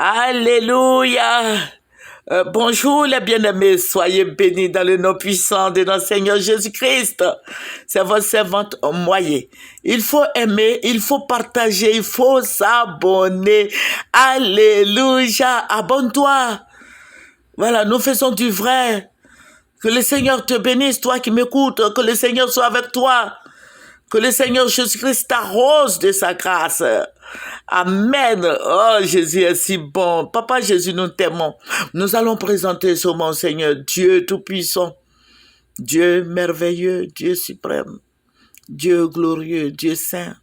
Alléluia. Bonjour les bien-aimés, soyez bénis dans le nom puissant de notre Seigneur Jésus-Christ. C'est votre servante Moyer. Il faut aimer, il faut partager, il faut s'abonner. Alléluia, abonne-toi. Voilà, nous faisons du vrai. Que le Seigneur te bénisse, toi qui m'écoutes, que le Seigneur soit avec toi. Que le Seigneur Jésus-Christ t'arrose de sa grâce. Amen. Oh, Jésus est si bon. Papa Jésus, nous t'aimons. Nous allons présenter ce mon Seigneur, Dieu Tout-Puissant, Dieu merveilleux, Dieu suprême, Dieu glorieux, Dieu saint,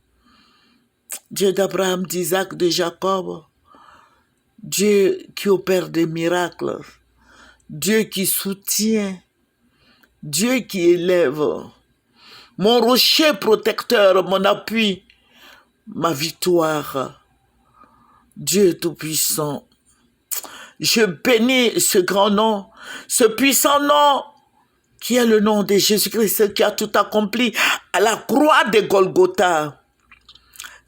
Dieu d'Abraham, d'Isaac, de Jacob, Dieu qui opère des miracles, Dieu qui soutient, Dieu qui élève, mon rocher protecteur, mon appui, ma victoire, Dieu Tout-Puissant. Je bénis ce grand nom, ce puissant nom, qui est le nom de Jésus-Christ, qui a tout accompli à la croix de Golgotha.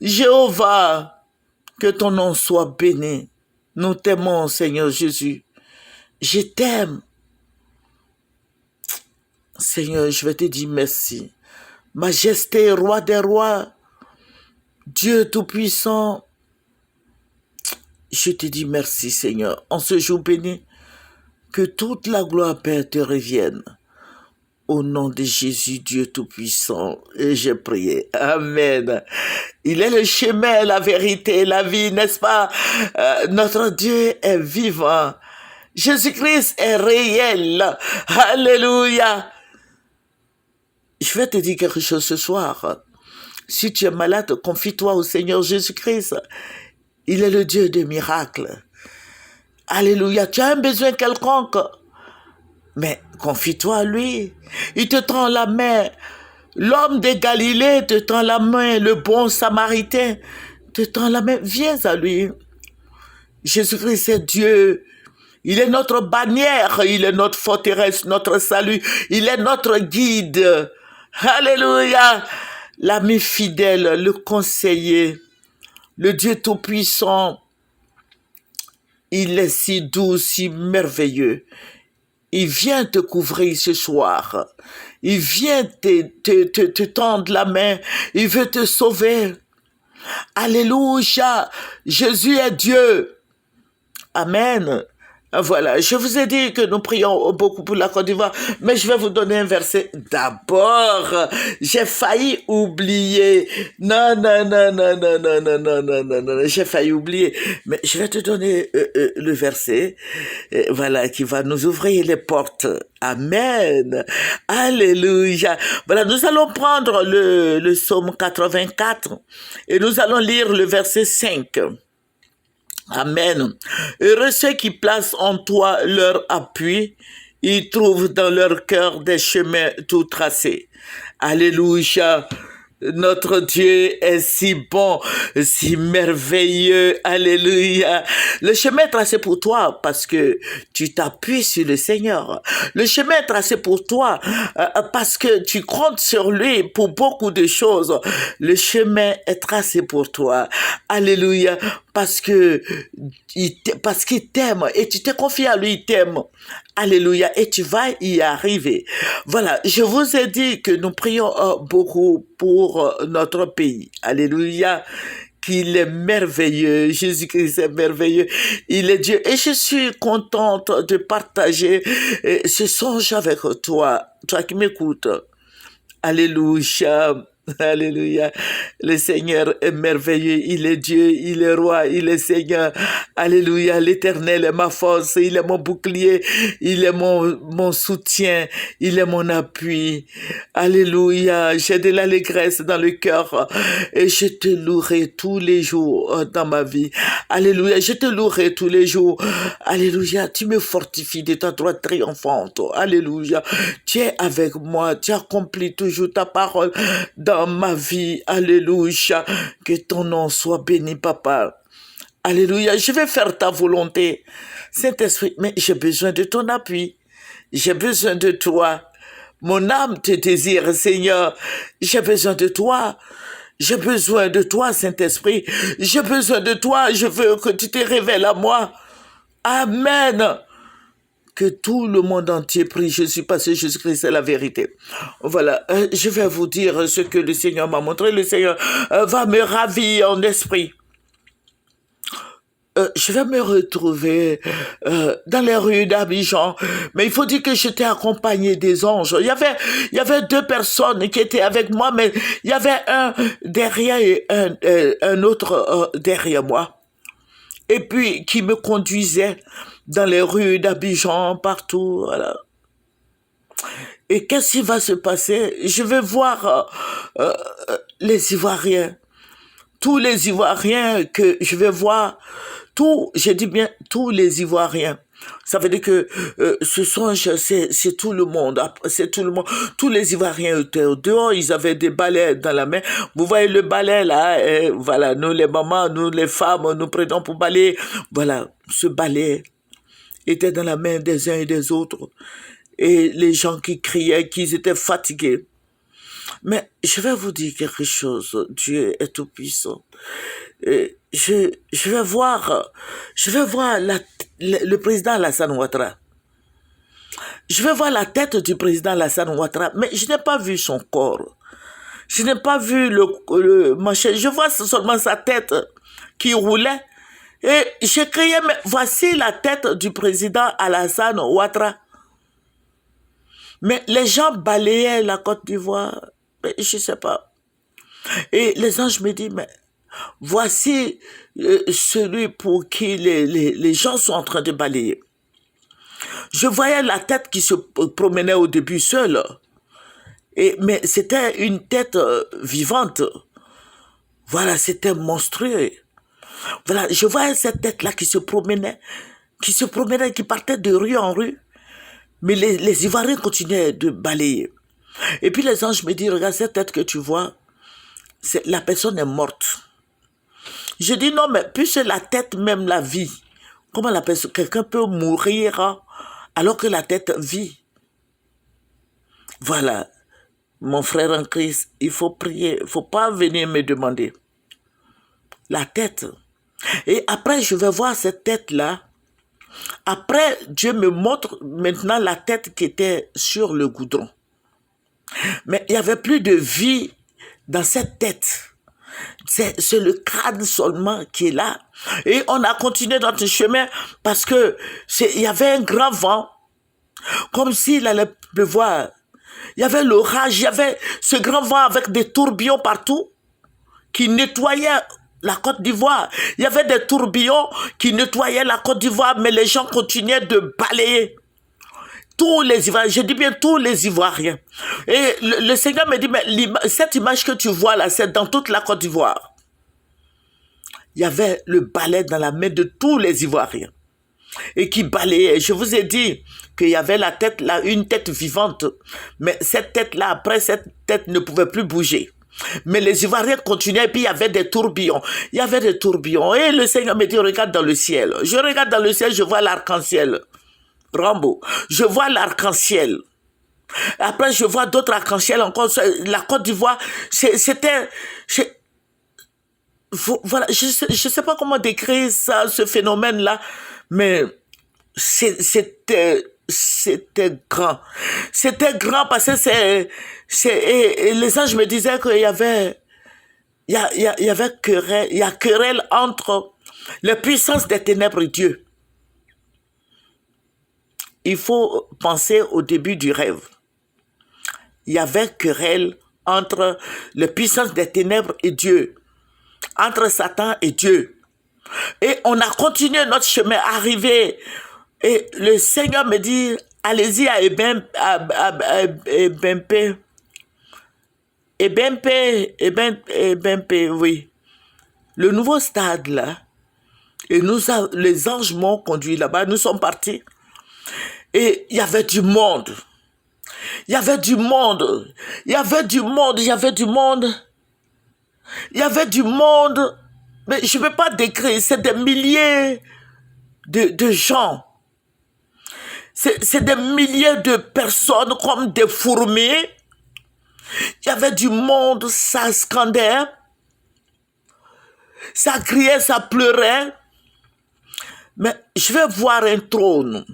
Jéhovah, que ton nom soit béni. Nous t'aimons, Seigneur Jésus. Je t'aime. Seigneur, je vais te dire merci. Majesté, roi des rois, Dieu Tout-Puissant, je te dis merci, Seigneur. En ce jour béni, que toute la gloire, Père, te revienne. Au nom de Jésus, Dieu Tout-Puissant, et j'ai prié. Amen. Il est le chemin, la vérité, la vie, n'est-ce pas? Notre Dieu est vivant. Jésus-Christ est réel. Alléluia. Je vais te dire quelque chose ce soir. Si tu es malade, confie-toi au Seigneur Jésus-Christ. Il est le Dieu des miracles. Alléluia. Tu as un besoin quelconque, mais confie-toi à lui. Il te tend la main. L'homme de Galilée te tend la main. Le bon Samaritain te tend la main. Viens à lui. Jésus-Christ est Dieu. Il est notre bannière. Il est notre forteresse, notre salut. Il est notre guide. Alléluia. L'ami fidèle, le conseiller, le Dieu Tout-Puissant. Il est si doux, si merveilleux. Il vient te couvrir ce soir. Il vient te tendre la main. Il veut te sauver. Alléluia. Jésus est Dieu. Amen. Voilà, je vous ai dit que nous prions beaucoup pour la Côte d'Ivoire, mais je vais vous donner un verset. D'abord, j'ai failli oublier. Non, j'ai failli oublier. Mais je vais te donner le verset, voilà, qui va nous ouvrir les portes. Amen. Alléluia. Voilà, nous allons prendre le psaume 84 et nous allons lire le verset 5. Amen. Heureux ceux qui placent en toi leur appui, ils trouvent dans leur cœur des chemins tout tracés. Alléluia. Notre Dieu est si bon, si merveilleux. Alléluia. Le chemin est tracé pour toi parce que tu t'appuies sur le Seigneur. Le chemin est tracé pour toi parce que tu comptes sur lui pour beaucoup de choses. Le chemin est tracé pour toi. Alléluia. Parce qu'il t'aime et tu t'es confié à lui, il t'aime. Alléluia. Et tu vas y arriver. Voilà. Je vous ai dit que nous prions beaucoup pour notre pays. Alléluia. Qu'il est merveilleux. Jésus-Christ est merveilleux. Il est Dieu. Et je suis contente de partager ce songe avec toi. Toi qui m'écoutes. Alléluia. Alléluia. Le Seigneur est merveilleux. Il est Dieu, il est roi, il est Seigneur. Alléluia. L'Éternel est ma force, il est mon bouclier, il est mon soutien, il est mon appui. Alléluia. J'ai de l'allégresse dans le cœur et je te louerai tous les jours dans ma vie. Alléluia. Je te louerai tous les jours. Alléluia. Tu me fortifies de ta droite triomphante. Alléluia. Tu es avec moi. Tu accomplis toujours ta parole dans ma vie. Alléluia. Que ton nom soit béni, papa. Alléluia. Je vais faire ta volonté. Saint-Esprit, mais j'ai besoin de ton appui. J'ai besoin de toi. Mon âme te désire, Seigneur. J'ai besoin de toi. J'ai besoin de toi, Saint-Esprit. J'ai besoin de toi. Je veux que tu te révèles à moi. Amen. Que tout le monde entier prie Jésus parce que Jésus-Christ c'est la vérité. Voilà, je vais vous dire ce que le Seigneur m'a montré. Le Seigneur va me ravir en esprit. Je vais me retrouver dans les rues d'Abidjan. Mais il faut dire que j'étais accompagné des anges. Il y avait deux personnes qui étaient avec moi, mais il y avait un derrière et un autre derrière moi. Et puis, qui me conduisait dans les rues d'Abidjan, partout, voilà. Et qu'est-ce qui va se passer? Je vais voir les Ivoiriens. Tous les Ivoiriens que je vais voir, je dis bien tous les Ivoiriens. Ça veut dire que ce songe, c'est tout le monde. C'est tout le monde. Tous les Ivoiriens étaient dehors, ils avaient des balais dans la main. Vous voyez le balai là, voilà, nous les mamans, nous les femmes, nous prenons pour balayer. Voilà, ce balai était dans la main des uns et des autres. Et les gens qui criaient, qu'ils étaient fatigués. Mais je vais vous dire quelque chose, Dieu est tout puissant. Je vais voir le président Alassane Ouattara. Je vais voir la tête du président Alassane Ouattara, mais je n'ai pas vu son corps. Je n'ai pas vu le machin. Je vois seulement sa tête qui roulait. Et j'ai crié, mais voici la tête du président Alassane Ouattara. Mais les gens balayaient la Côte d'Ivoire. Mais je ne sais pas. Et les anges me disent, mais voici celui pour qui les gens sont en train de balayer. Je voyais la tête qui se promenait au début seule. Mais c'était une tête vivante. Voilà, c'était monstrueux. Voilà, je voyais cette tête-là qui se promenait, qui partait de rue en rue. Mais les Ivoiriens continuaient de balayer. Et puis les anges me disent, regarde cette tête que tu vois, la personne est morte. Je dis non, mais puisque la tête même la vie, comment quelqu'un peut mourir alors que la tête vit? Voilà, mon frère en Christ, il faut prier, il ne faut pas venir me demander. La tête. Et après, je vais voir cette tête-là. Après, Dieu me montre maintenant la tête qui était sur le goudron. Mais il n'y avait plus de vie dans cette tête. C'est le crâne seulement qui est là. Et on a continué notre chemin parce que il y avait un grand vent, comme s'il allait pleuvoir. Il y avait l'orage, il y avait ce grand vent avec des tourbillons partout qui nettoyaient la Côte d'Ivoire. Il y avait des tourbillons qui nettoyaient la Côte d'Ivoire, mais les gens continuaient de balayer. Tous les Ivoiriens, je dis bien tous les Ivoiriens. Et le Seigneur me dit, mais cette image que tu vois là, c'est dans toute la Côte d'Ivoire. Il y avait le balai dans la main de tous les Ivoiriens. Et qui balayaient. Je vous ai dit qu'il y avait la tête là, une tête vivante. Mais cette tête-là, après, cette tête ne pouvait plus bouger. Mais les Ivoiriens continuaient, et puis il y avait des tourbillons. Il y avait des tourbillons. Et le Seigneur me dit, regarde dans le ciel. Je regarde dans le ciel, je vois l'arc-en-ciel. Rambo. Je vois l'arc-en-ciel. Après, je vois d'autres arc-en-ciel encore. La Côte d'Ivoire, c'était... Voilà, je sais pas comment décrire ça, ce phénomène-là, mais c'était grand. C'était grand parce que et les anges me disaient qu'il y avait... Il y avait querelle entre les puissances des ténèbres et Dieu. Il faut penser au début du rêve. Il y avait querelle entre les puissances des ténèbres et Dieu, entre Satan et Dieu. Et on a continué notre chemin, arrivé. Et le Seigneur me dit, allez-y à Ebempe, oui. Le nouveau stade là. Et les anges m'ont conduit là-bas, nous sommes partis. Et il y avait du monde. Il y avait du monde. Il y avait du monde. Il y avait du monde. Il y avait du monde. Mais je ne peux pas décrire. C'est des milliers de gens. C'est des milliers de personnes comme des fourmis. Il y avait du monde, ça scandait. ça criait, ça pleurait. Mais je vais voir un trône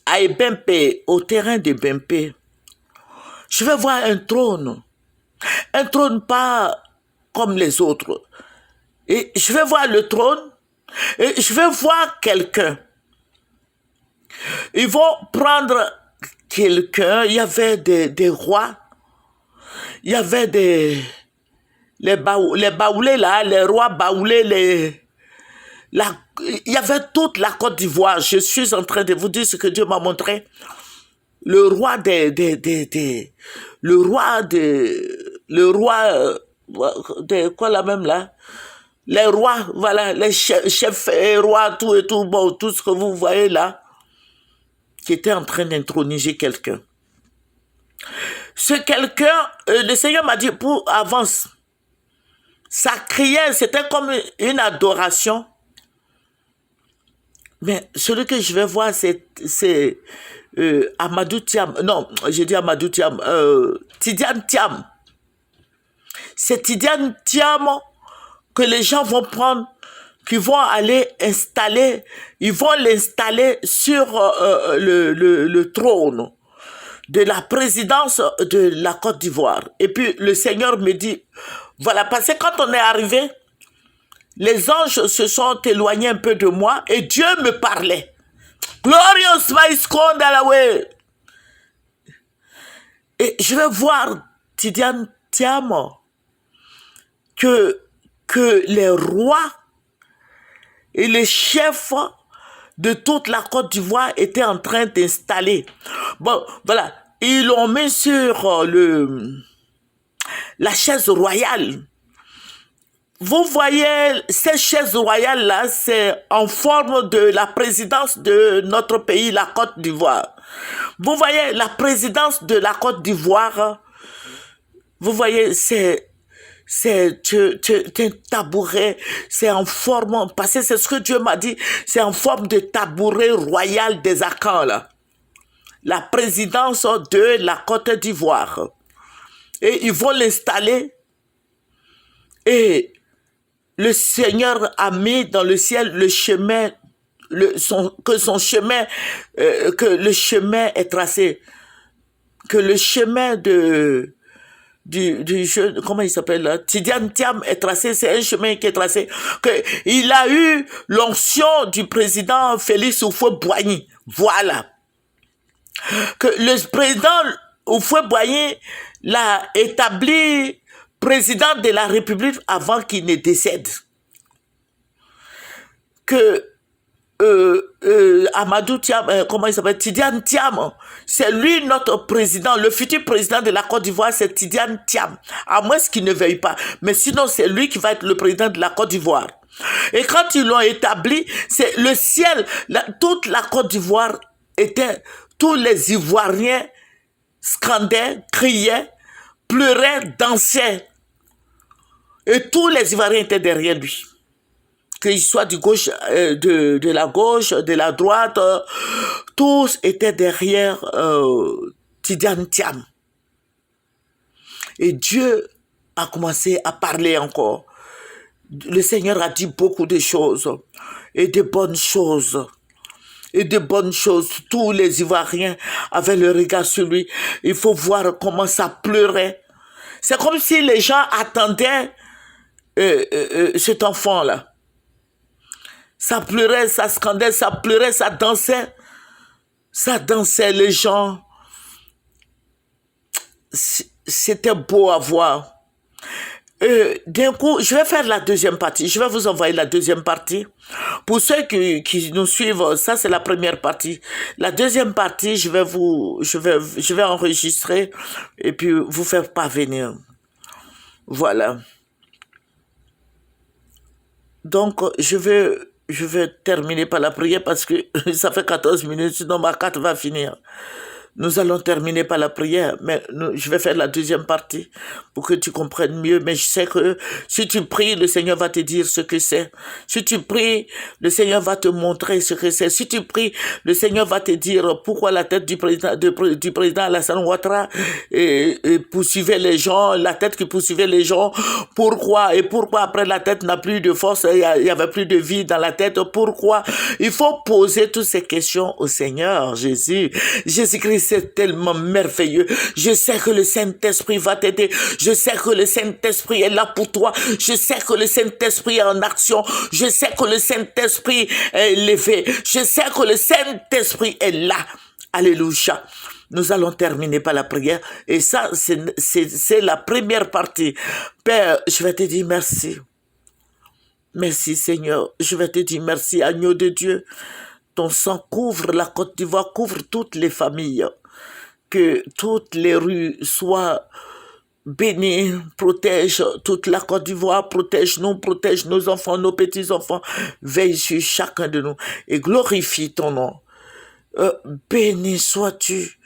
à Ebempe, au terrain d'Ebempe. Je vais voir un trône pas comme les autres. Et je vais voir le trône et je vais voir quelqu'un. Ils vont prendre quelqu'un, il y avait des rois, il y avait les baoulés là, les rois baoulés, il y avait toute la Côte d'Ivoire. Je suis en train de vous dire ce que Dieu m'a montré. Le roi le roi de quoi là même là? Les rois, voilà, les chefs et rois, tout et tout, bon, tout ce que vous voyez là, qui était en train d'introniser quelqu'un. Ce quelqu'un, le Seigneur m'a dit, pour avance. Ça criait, c'était comme une adoration. Mais celui que je vais voir, c'est Amadou Thiam. Non, j'ai dit Amadou Thiam. Tidiane Thiam. C'est Tidiane Thiam que les gens vont prendre, qui vont aller installer, ils vont l'installer sur le trône de la présidence de la Côte d'Ivoire. Et puis le Seigneur me dit, voilà, parce que quand on est arrivé, les anges se sont éloignés un peu de moi et Dieu me parlait. Glorious Maïskondalawe. Et je vais voir Tidiane Thiam que les rois et les chefs de toute la Côte d'Ivoire étaient en train d'installer. Bon, voilà, ils l'ont mis sur la chaise royale. Vous voyez, cette chaise royale-là, c'est en forme de la présidence de notre pays, la Côte d'Ivoire. Vous voyez, la présidence de la Côte d'Ivoire, vous voyez, c'est un tabouret, c'est en forme, parce que c'est ce que Dieu m'a dit, c'est en forme de tabouret royal des Akans, là. La présidence de la Côte d'Ivoire. Et ils vont l'installer et le Seigneur a mis dans le ciel le chemin, que le chemin est tracé, que le chemin du jeune, comment il s'appelle là, Tidiane Thiam est tracé, c'est un chemin qui est tracé, qu'il a eu l'onction du président Félix Houphouët-Boigny, voilà, que le président Houphouët-Boigny l'a établi président de la République avant qu'il ne décède. Que Amadou Thiam, comment il s'appelle, Tidiane Thiam, c'est lui notre président, le futur président de la Côte d'Ivoire, c'est Tidiane Thiam, à moins qu'il ne veuille pas, mais sinon c'est lui qui va être le président de la Côte d'Ivoire. Et quand ils l'ont établi, c'est le ciel, toute la Côte d'Ivoire était, tous les Ivoiriens scandaient, criaient, pleuraient, dansaient. Et tous les Ivoiriens étaient derrière lui. Qu'il soit de la gauche, de la droite, tous étaient derrière Tidiane Thiam. Et Dieu a commencé à parler encore. Le Seigneur a dit beaucoup de choses, et de bonnes choses. Et de bonnes choses. Tous les Ivoiriens avaient le regard sur lui. Il faut voir comment ça pleurait. C'est comme si les gens attendaient cet enfant-là. Ça pleurait, ça scandait, ça pleurait, ça dansait. Ça dansait, les gens. C'était beau à voir. D'un coup, je vais faire la deuxième partie. Je vais vous envoyer la deuxième partie. Pour ceux qui nous suivent, ça c'est la première partie. La deuxième partie, je vais enregistrer et puis vous faire parvenir. Voilà. Donc, je vais terminer par la prière parce que ça fait 14 minutes, sinon ma carte va finir. Nous allons terminer par la prière, mais je vais faire la deuxième partie pour que tu comprennes mieux. Mais je sais que si tu pries, le Seigneur va te dire ce que c'est. Si tu pries, le Seigneur va te montrer ce que c'est. Si tu pries, le Seigneur va te dire pourquoi la tête du président Alassane Ouattara poursuivait les gens, la tête qui poursuivait les gens, pourquoi après la tête n'a plus de force, il y avait plus de vie dans la tête, pourquoi? Il faut poser toutes ces questions au Seigneur Jésus. Jésus-Christ, c'est tellement merveilleux. Je sais que le Saint-Esprit va t'aider. Je sais que le Saint-Esprit est là pour toi. Je sais que le Saint-Esprit est en action. Je sais que le Saint-Esprit est élevé. Je sais que le Saint-Esprit est là. Alléluia. Nous allons terminer par la prière. Et ça, c'est la première partie. Père, je vais te dire merci. Merci Seigneur. Je vais te dire merci, agneau de Dieu. Ton sang couvre la Côte d'Ivoire, couvre toutes les familles. Que toutes les rues soient bénies, protège toute la Côte d'Ivoire, protège-nous, protège nos enfants, nos petits-enfants. Veille sur chacun de nous et glorifie ton nom. Béni sois-tu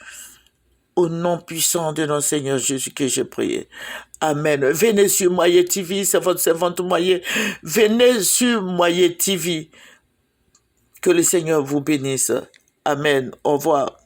au nom puissant de notre Seigneur Jésus que j'ai prié. Amen. Venez sur Moyer TV, c'est votre servante Moyer. Venez sur Moyer TV. Que le Seigneur vous bénisse. Amen. Au revoir.